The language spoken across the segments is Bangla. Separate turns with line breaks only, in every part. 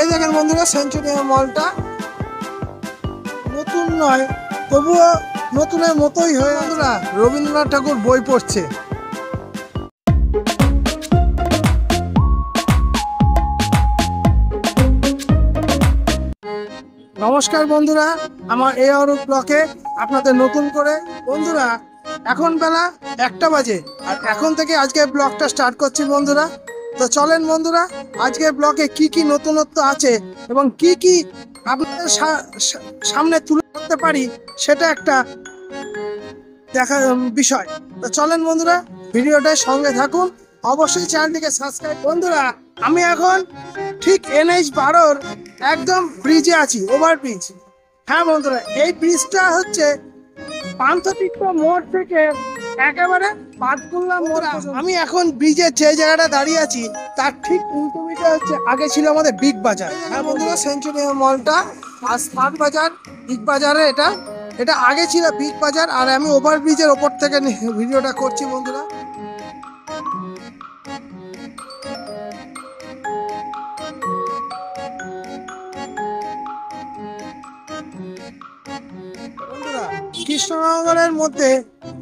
এই দেখেন বন্ধুরা, সেঞ্চুরিয়ান মলটা নতুন নয়, তবুও নতুনের মতোই হয়ে। বন্ধুরা, রবীন্দ্রনাথ ঠাকুর বই পড়ছে। নমস্কার বন্ধুরা, আমার এই অরূপ ব্লকে আপনাদের নতুন করে। বন্ধুরা, এখন বেলা 1টা বাজে, আর এখন থেকে আজকে ব্লগটা স্টার্ট করছি বন্ধুরা। তো চলেন বন্ধুরা, আজকের ব্লগে কি কি নতুনত্ব আছে এবং কি কি আপনাদের সামনে তুলে ধরতে পারি, সেটা একটা দেখার বিষয়। তো চলেন বন্ধুরা, ভিডিওটার সঙ্গে থাকুন, অবশ্যই চ্যানেলটিকে সাবস্ক্রাইব। বন্ধুরা, আমি এখন ঠিক NH-12 একদম ব্রিজে আছি, ওভারব্রিজ। হ্যাঁ বন্ধুরা, এই ব্রিজটা হচ্ছে পান্থতীর্থ মোড় থেকে একেবারে পাঁচকুল্লা মোড়। আমি এখন ব্রিজের যে জায়গাটা দাঁড়িয়ে আছি তার ঠিক উল্টো দিকে হচ্ছে আগে ছিল আমাদের বিগ বাজার। হ্যাঁ বন্ধুরা, সেঞ্চুরিয়ান মলটা আর স্মার্ট বাজার, বিগ বাজারে এটা আগে ছিল বিগ বাজার, আর আমি ওভারব্রিজের ওপর থেকে ভিডিওটা করছি বন্ধুরা। বন্ধুরা, কৃষ্ণনগরের মধ্যে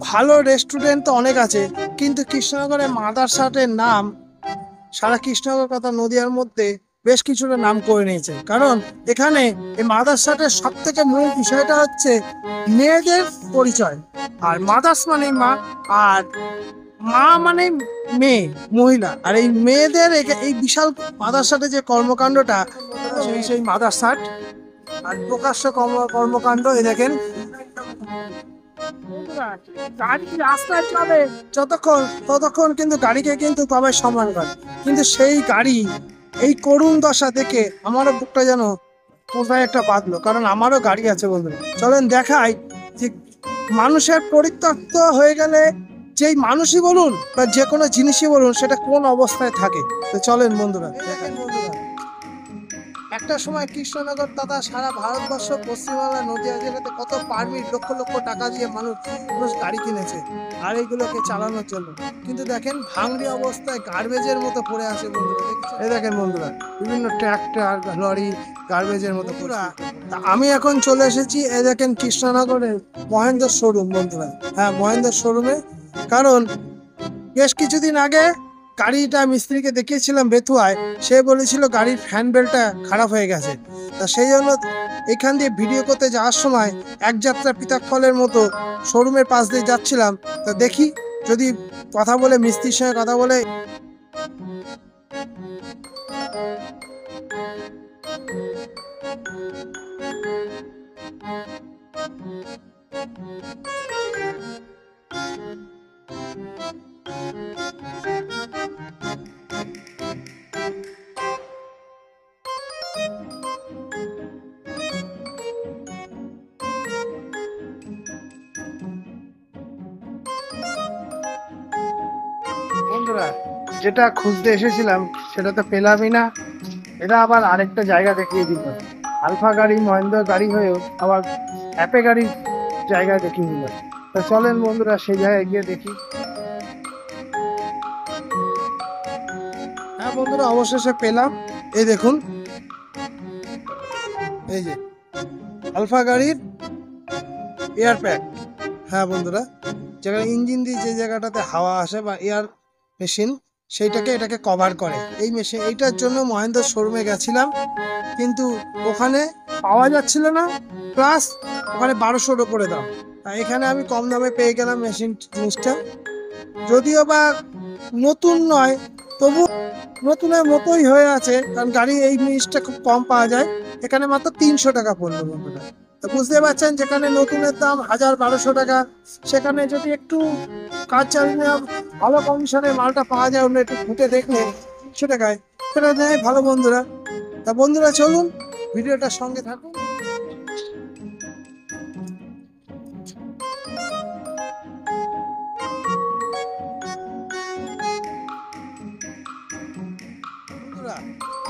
ভালো রেস্টুরেন্ট তো অনেক আছে, কিন্তু কৃষ্ণনগরের মাদারসাটের নাম সারা কৃষ্ণনগর কথা নদিয়ার মধ্যে বেশ কিছুটা নাম করে নিয়েছে। কারণ এখানে এই মাদারসাটের সব থেকে মূল বিষয়টা হচ্ছে মেয়েদের পরিচয়। আর মাদার্স মানে মা, আর মা মানে মেয়ে, মহিলা। আর এই মেয়েদের এই বিশাল মাদারসাটে যে কর্মকাণ্ডটা, সেই মাদারসাট আর প্রকাশ্য কর্মকাণ্ড। এই দেখেন, গাড়ি রাস্তায় চলে ততক্ষণ কিন্তু গাড়িকে কিন্তু সবাই সম্মান করে, কিন্তু সেই গাড়ি এই করুণ দশা দেখে আমারও বুকটা যেন কোথায় একটা বাঁধলো। কারণ আমারও গাড়ি আছে বন্ধুরা। চলেন দেখাই যে মানুষের পরিত্যক্ত হয়ে গেলে যেই মানুষই বলুন বা যে কোনো জিনিসই বলুন, সেটা কোন অবস্থায় থাকে। তো চলেন বন্ধুরা, দেখেন বন্ধুরা, একটা সময় কৃষ্ণনগর তথা সারা ভারতবর্ষ, পশ্চিমবাংলা, নদিয়া জেলাতে কত পারমিট লক্ষ লক্ষ টাকা দিয়ে মানুষ গাড়ি কিনেছে আর এইগুলোকে চালানোর জন্য। কিন্তু দেখেন ভাঙড়ি অবস্থায় গার্বেজের মতো পড়ে আছে বন্ধুরা। এই দেখেন বন্ধুরা, বিভিন্ন ট্রাক্টর, লরি গার্বেজের মতো পুরা। আমি এখন চলে এসেছি, এই দেখেন কৃষ্ণনগরের মহেন্দ্র শোরুম বন্ধুরা। হ্যাঁ, মহেন্দ্র শোরুমে। কারণ বেশ কিছুদিন আগে গাড়িটা মিস্ত্রিকে দেখিয়েছিলাম বেথুয়ায়, সে বলেছিল গাড়ির ফ্যান বেল্টটা খারাপ হয়ে গেছে। তা সেই জন্য এখান দিয়ে ভিডিও করতে যাওয়ার সময় এক যাত্রা পৃথক ফলের মতো শোরুমের পাশ দিয়ে যাচ্ছিলাম। তা দেখি যদি কথা বলে, মিস্ত্রির সঙ্গে কথা বলে। বন্ধুরা, যেটা খুঁজতে এসেছিলাম সেটা তো পেলামই না। এটা আবার আরেকটা জায়গা দেখিয়ে দিল। আলফা গাড়ি, মহেন্দ্র গাড়ি হয়েও আবার অ্যাপে গাড়ির জায়গা দেখিয়ে দিল। তো চলেন বন্ধুরা, সেই জায়গায় গিয়ে দেখি। হ্যাঁ বন্ধুরা, অবশেষে পেলাম। এই দেখুন, এই যে আলফা গাড়ির এয়ার প্যাক। হ্যাঁ বন্ধুরা, যেখানে ইঞ্জিন দিয়ে যে জায়গাটাতে হাওয়া আসে বা এয়ার মেশিন, এটাকে কভার করে এই মেশিন। এইটার জন্য মহেন্দ্র শোরুমে গেছিলাম, কিন্তু ওখানে পাওয়া যাচ্ছিল না, প্লাস ওখানে 1200-র উপরে দাম। এখানে আমি কম দামে পেয়ে গেলাম মেশিন জিনিসটা। যদিও বা নতুন নয়, তবু নতুনের মতোই হয়ে আছে, কারণ গাড়ি এই জিনিসটা খুব কম পাওয়া যায়। এখানে মাত্র 300 টাকা পড়লো বন্ধুরা। তো বুঝতে পারছেন, যেখানে নতুনের দাম 1000-1200 টাকা, সেখানে যদি একটু কাজ চালিয়ে ভালো কন্ডিশনের মালটা পাওয়া যায়, অন্য একটু ঘুটে দেখলে 300 টাকায়, সেটা নেয় ভালো বন্ধুরা। তা বন্ধুরা, চলুন ভিডিওটার সঙ্গে থাকুন।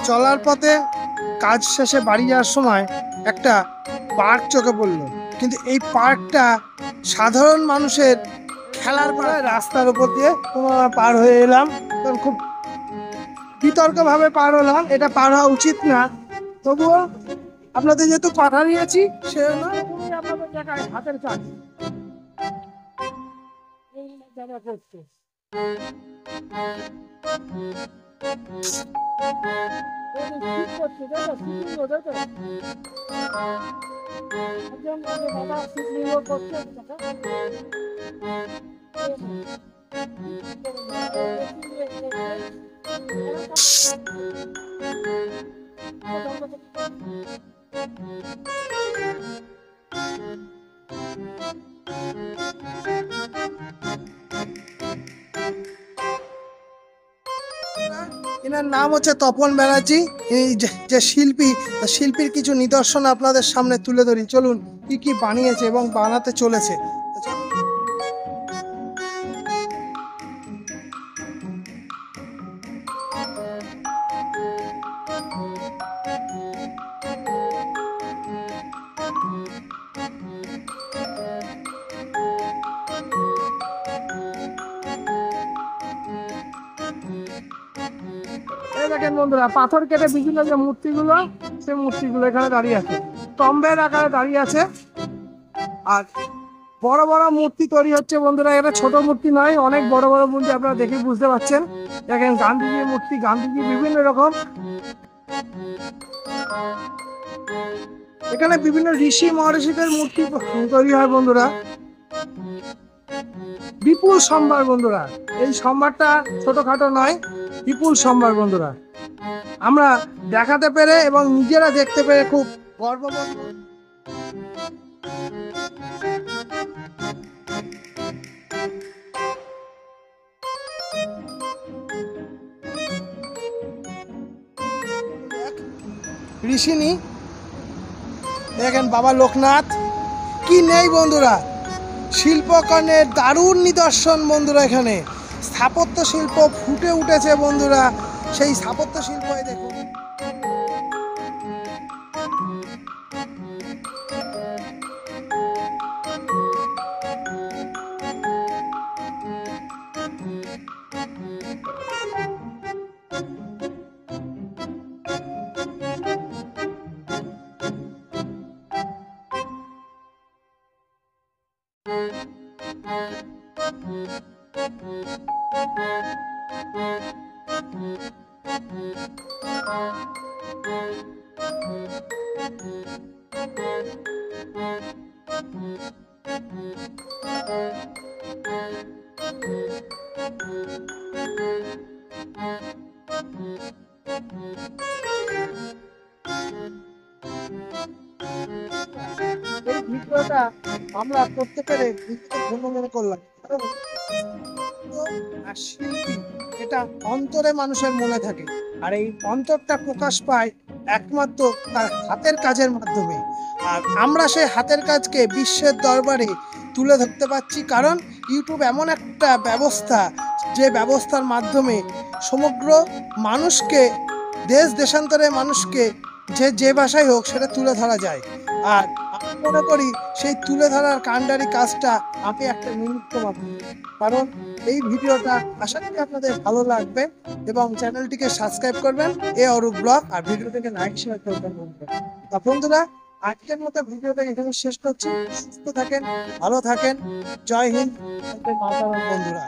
চলার পথে কাজ শেষে বাড়ি যাওয়ার সময় একটা পার্ক চোখে পড়লো, কিন্তু এই পার্কটা সাধারণ মানুষের খেলার পরে রাস্তার উপর দিয়ে পার হয়ে এলাম। খুব বিতর্কভাবে পার হলাম, এটা পার হওয়া উচিত না, তবুও আপনাদের যেহেতু পাঠা নিয়েছি সেজন্য আপনাদের দেখায় হাতের কাজ যারা করছে। এনার নাম হচ্ছে তপন ব্যানার্জি। এই যে শিল্পী, শিল্পীর কিছু নিদর্শন আপনাদের সামনে তুলে ধরি। চলুন কি কি বানিয়েছে এবং বানাতে চলেছে। দেখেন বন্ধুরা, পাথর কেটে বিভিন্ন যে মূর্তিগুলো, সেই মূর্তিগুলো এখানে দাঁড়িয়ে আছে, স্তম্ভের আকারে দাঁড়িয়ে আছে। আর বড় বড় মূর্তি তৈরি হচ্ছে বন্ধুরা, এটা ছোট মূর্তি নয়, অনেক বড় বড় মূর্তি, আপনারা দেখে বুঝতে পারছেন। দেখেন গান্ধীজির মূর্তি, গান্ধীজি বিভিন্ন রকম, এখানে বিভিন্ন ঋষি মহর্ষিদের মূর্তি তৈরি হয় বন্ধুরা। বিপুল সম্ভার বন্ধুরা, এই সম্ভারটা ছোটখাটো নয়, বিপুল সম্ভার বন্ধুরা। আমরা দেখাতে পেরে এবং নিজেরা দেখতে পেরে খুব গর্ববোধ। ঋষিনী, দেখেন বাবা লোকনাথ, কি নেই বন্ধুরা, শিল্পকর্ণের দারুণ নিদর্শন বন্ধুরা। এখানে স্থাপত্য শিল্প ফুটে উঠেছে বন্ধুরা, সেই স্থাপত্য শিল্প দেখুন। এই ভিডিওটা আমরা করতে পেরে নিজেকে ধন্য মনে করলাম। আর শিল্পী, এটা অন্তরে মানুষের মনে থাকে, আর এই অন্তরটা প্রকাশ পায় একমাত্র তার হাতের কাজের মাধ্যমে। আর আমরা সেই হাতের কাজকে বিশ্বের দরবারে তুলে ধরতে পারছি, কারণ ইউটিউব এমন একটা ব্যবস্থা, যে ব্যবস্থার মাধ্যমে সমগ্র মানুষকে, দেশ দেশান্তরের মানুষকে যে ভাষায় হোক সেটা তুলে ধরা যায়। আর আমি মনে করি সেই তুলে ধরার কাণ্ডারি কাজটা আমি একটা নিমিত্ত মাত্র, কারণ এই ভিডিওটা আশা করি আপনাদের ভালো লাগবে এবং চ্যানেলটিকে সাবস্ক্রাইব করবেন এ অরূপ ব্লগ, আর ভিডিওটাকে লাইক শেয়ার করবেন বন্ধুরা। আজকের মতো ভিডিওটা এখানে শেষ করছি। সুস্থ থাকেন, ভালো থাকেন, জয় হিন্দ বন্ধুরা।